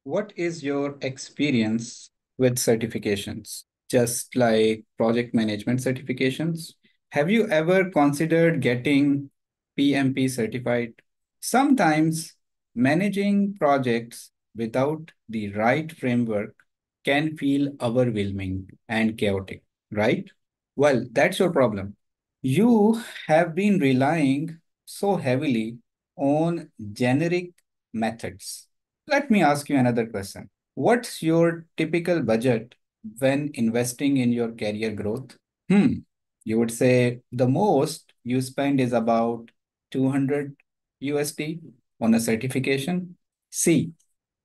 What is your experience with certifications? Just like project management certifications? Have you ever considered getting PMP certified? Sometimes managing projects without the right framework can feel overwhelming and chaotic, right? Well, that's your problem. You have been relying so heavily on generic methods. Let me ask you another question. What's your typical budget when investing in your career growth? Hmm, you would say the most you spend is about 200 USD on a certification. See,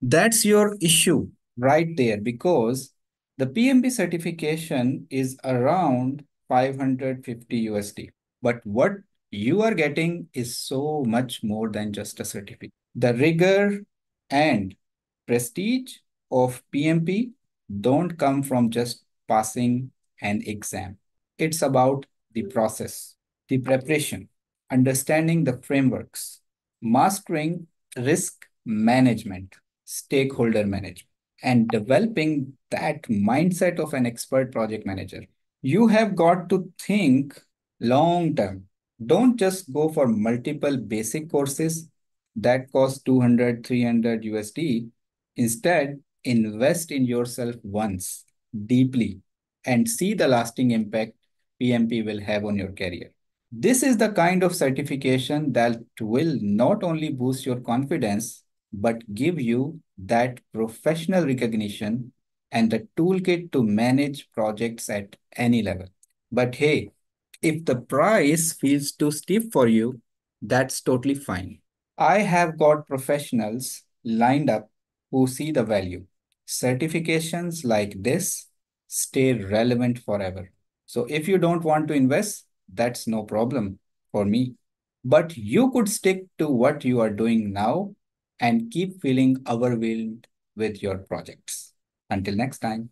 that's your issue right there because the PMP certification is around 550 USD. But what you are getting is so much more than just a certificate. The rigor and prestige of PMP don't come from just passing an exam. It's about the process, the preparation, understanding the frameworks, mastering risk management, stakeholder management, and developing that mindset of an expert project manager. You have got to think long term. Don't just go for multiple basic courses that cost 200, 300 USD. Instead, invest in yourself once, deeply, and see the lasting impact PMP will have on your career. This is the kind of certification that will not only boost your confidence, but give you that professional recognition and the toolkit to manage projects at any level. But hey, if the price feels too steep for you, that's totally fine. I have got professionals lined up who see the value. Certifications like this stay relevant forever. So if you don't want to invest, that's no problem for me. But you could stick to what you are doing now and keep feeling overwhelmed with your projects. Until next time.